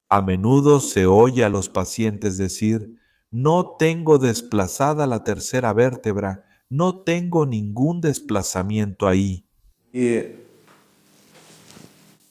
A menudo se oye a los pacientes decir, no tengo desplazada la tercera vértebra, no tengo ningún desplazamiento ahí. И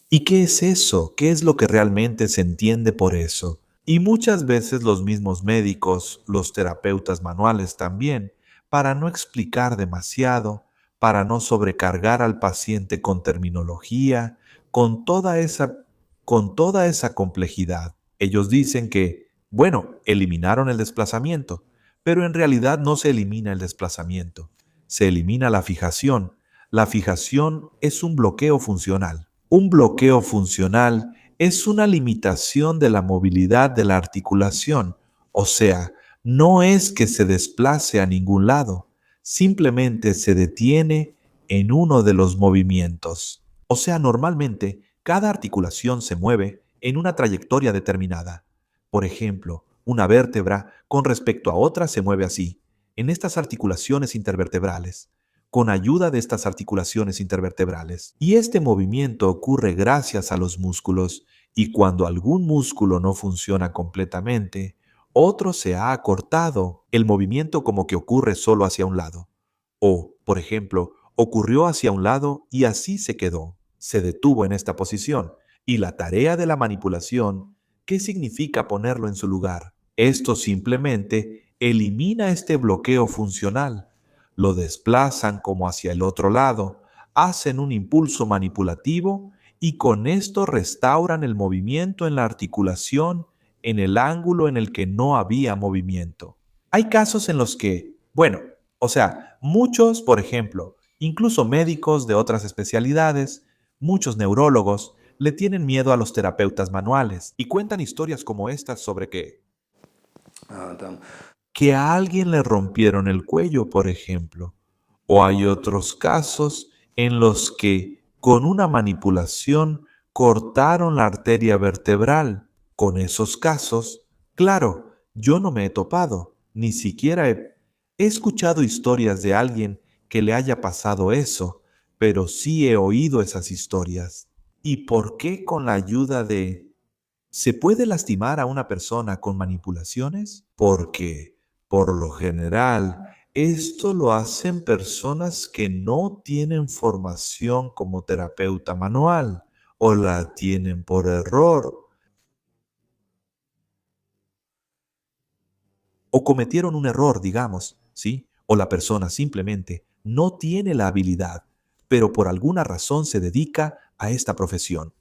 ¿Y qué es eso? ¿Qué es lo que realmente se entiende por eso? Y muchas veces los mismos médicos, los terapeutas manuales también, para no explicar demasiado, para no sobrecargar al paciente con terminología, con toda esa, con toda esa complejidad. Ellos dicen que, bueno, eliminaron el desplazamiento, pero en realidad no se elimina el desplazamiento, se elimina la fijación. La fijación es un bloqueo funcional. Un bloqueo funcional es una limitación de la movilidad de la articulación, o sea, no es que se desplace a ningún lado, simplemente se detiene en uno de los movimientos. O sea, normalmente cada articulación se mueve en una trayectoria determinada. Por ejemplo, una vértebra con respecto a otra se mueve así, en estas articulaciones intervertebrales, con ayuda de estas articulaciones intervertebrales. Y este movimiento ocurre gracias a los músculos, y cuando algún músculo no funciona completamente, otro se ha acortado, el movimiento como que ocurre solo hacia un lado. O, por ejemplo, ocurrió hacia un lado y así se quedó. Se detuvo en esta posición. Y la tarea de la manipulación, ¿qué significa ponerlo en su lugar? Esto simplemente elimina este bloqueo funcional, lo desplazan como hacia el otro lado, hacen un impulso manipulativo y con esto restauran el movimiento en la articulación en el ángulo en el que no había movimiento. Hay casos en los que, bueno, o sea, muchos, por ejemplo, incluso médicos de otras especialidades, muchos neurólogos, le tienen miedo a los terapeutas manuales y cuentan historias como estas sobre там que a alguien le rompieron el cuello, por ejemplo. O hay otros casos en los que con una manipulación cortaron la arteria vertebral. Con esos casos, claro, yo no me he topado, ni siquiera he escuchado historias de alguien que le haya pasado eso, pero sí he oído esas historias. ¿Y por qué con la ayuda de ¿Se puede lastimar a una persona con manipulaciones? Porque, por lo general, esto lo hacen personas que no tienen formación como terapeuta manual o la tienen por error o cometieron un error, digamos, ¿sí? O la persona simplemente no tiene la habilidad, pero por alguna razón se dedica a esta profesión.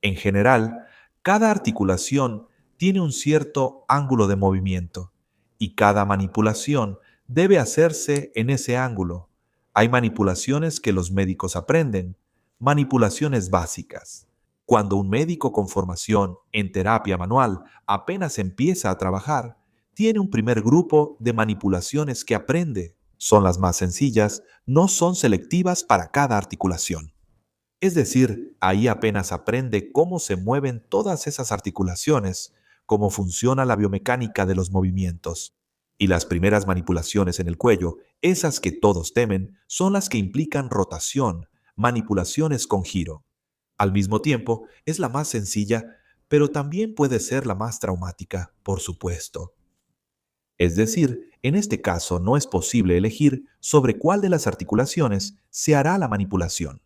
En general, cada articulación tiene un cierto ángulo de movimiento y cada manipulación debe hacerse en ese ángulo. Hay manipulaciones que los médicos aprenden, manipulaciones básicas. Cuando un médico con formación en terapia manual apenas empieza a trabajar, tiene un primer grupo de manipulaciones que aprende. Son las más sencillas, no son selectivas para cada articulación. Es decir, ahí apenas aprende cómo se mueven todas esas articulaciones, cómo funciona la biomecánica de los movimientos. Y las primeras manipulaciones en el cuello, esas que todos temen, son las que implican rotación, manipulaciones con giro. Al mismo tiempo, es la más sencilla, pero también puede ser la más traumática, por supuesto. Es decir, en este caso no es posible elegir sobre cuál de las articulaciones se hará la manipulación.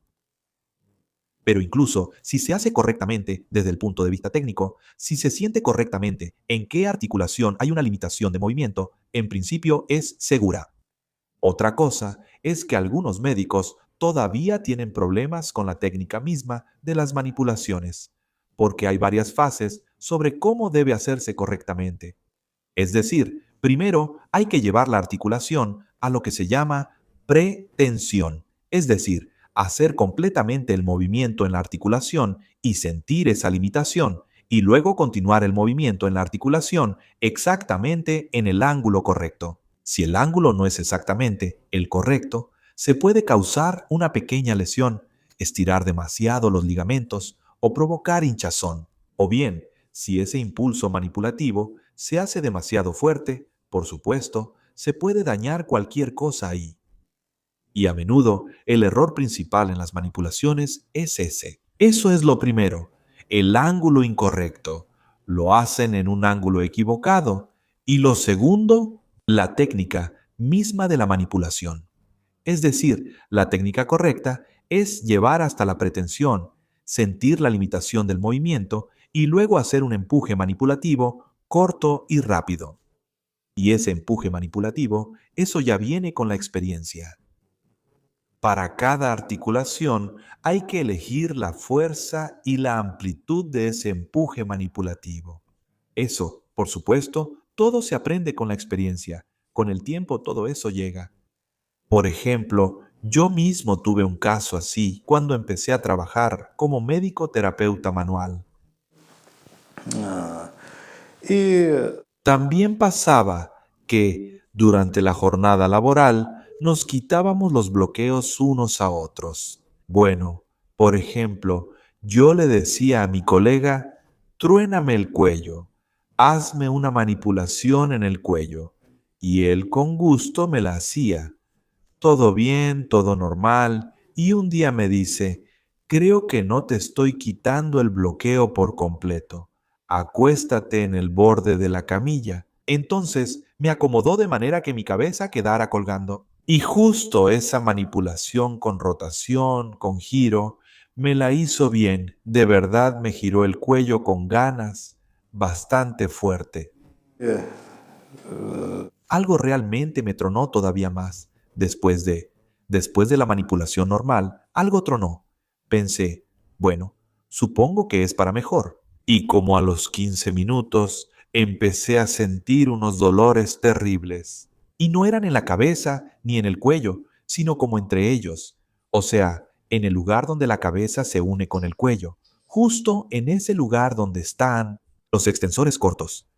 Pero incluso si se hace correctamente desde el punto de vista técnico, si se siente correctamente en qué articulación hay una limitación de movimiento, en principio es segura. Otra cosa es que algunos médicos todavía tienen problemas con la técnica misma de las manipulaciones, porque hay varias fases sobre cómo debe hacerse correctamente. Es decir, primero hay que llevar la articulación a lo que se llama pretensión, es decir, hacer completamente el movimiento en la articulación y sentir esa limitación, y luego continuar el movimiento en la articulación exactamente en el ángulo correcto. Si el ángulo no es exactamente el correcto, se puede causar una pequeña lesión, estirar demasiado los ligamentos o provocar hinchazón. O bien, si ese impulso manipulativo se hace demasiado fuerte, por supuesto, se puede dañar cualquier cosa ahí. Y a menudo el error principal en las manipulaciones es ese. Eso es lo primero, el ángulo incorrecto. lo hacen en un ángulo equivocado. Y lo segundo, la técnica misma de la manipulación. Es decir, la técnica correcta es llevar hasta la pretensión, sentir la limitación del movimiento y luego hacer un empuje manipulativo corto y rápido. Y ese empuje manipulativo, eso ya viene con la experiencia. Para cada articulación hay que elegir la fuerza y la amplitud de ese empuje manipulativo. Eso, por supuesto, todo se aprende con la experiencia. Con el tiempo todo eso llega. Por ejemplo, yo mismo tuve un caso así cuando empecé a trabajar como médico terapeuta manual. А, И También pasaba que durante la jornada laboral nos quitábamos los bloqueos unos a otros. Bueno, por ejemplo, yo le decía a mi colega, truéname el cuello, hazme una manipulación en el cuello. Y él con gusto me la hacía. Todo bien, todo normal, y un día me dice, creo que no te estoy quitando el bloqueo por completo. Acuéstate en el borde de la camilla. Entonces me acomodó de manera que mi cabeza quedara colgando. Y justo esa manipulación con rotación, con giro, me la hizo bien. De verdad me giró el cuello con ganas, bastante fuerte. э, Algo realmente me tronó todavía más. Después de la manipulación normal, algo tronó. Pensé, bueno, supongo que es para mejor. Y como a los 15 minutos, empecé a sentir unos dolores terribles. Y no eran en la cabeza ni en el cuello, sino como entre ellos. O sea, en el lugar donde la cabeza se une con el cuello. Justo en ese lugar donde están los extensores cortos.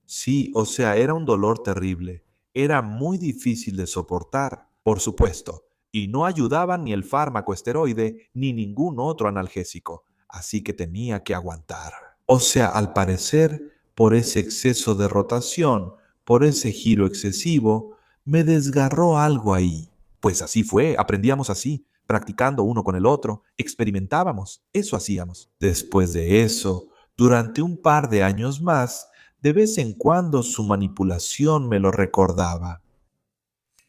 Sí, o sea, era un dolor terrible. Era muy difícil de soportar, por supuesto, y no ayudaban ni el fármaco esteroide ni ningún otro analgésico, así que tenía que aguantar. O sea, al parecer, por ese exceso de rotación, por ese giro excesivo, me desgarró algo ahí. Pues así fue, aprendíamos así, practicando uno con el otro, experimentábamos, eso hacíamos. Después de eso, durante un par de años más, de vez en cuando su manipulación me lo recordaba.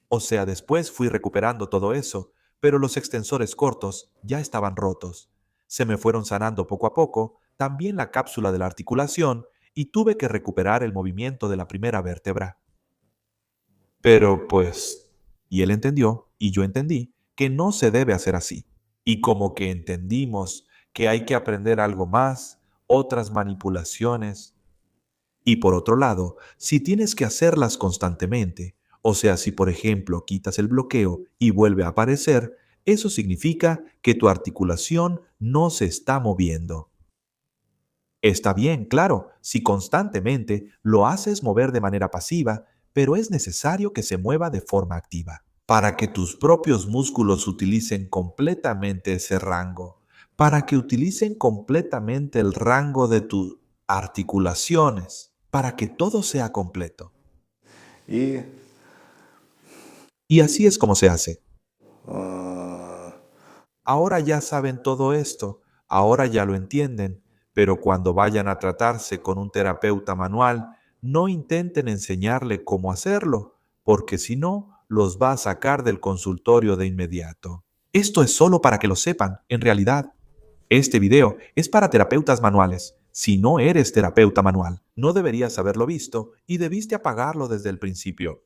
O sea, después fui recuperando todo eso, pero los extensores cortos ya estaban rotos. Se me fueron sanando poco a poco, también la cápsula de la articulación, y tuve que recuperar el movimiento de la primera vértebra. Pero pues, y él entendió, y yo entendí, que no se debe hacer así. Y como que entendimos que hay que aprender algo más, otras manipulaciones. Y por otro lado, si tienes que hacerlas constantemente, o sea, si por ejemplo quitas el bloqueo y vuelve a aparecer, eso significa que tu articulación no se está moviendo. Está bien, claro, si constantemente lo haces mover de manera pasiva, pero es necesario que se mueva de forma activa, para que tus propios músculos utilicen completamente ese rango, para que utilicen completamente el rango de tus articulaciones, para que todo sea completo. и Y así es como se hace. а, Ahora ya saben todo esto, ahora ya lo entienden, pero cuando vayan a tratarse con un terapeuta manual, no intenten enseñarle cómo hacerlo, porque si no, los va a sacar del consultorio de inmediato. Esto es solo para que lo sepan, en realidad. Este video es para terapeutas manuales. Si no eres terapeuta manual, no deberías haberlo visto y debiste apagarlo desde el principio.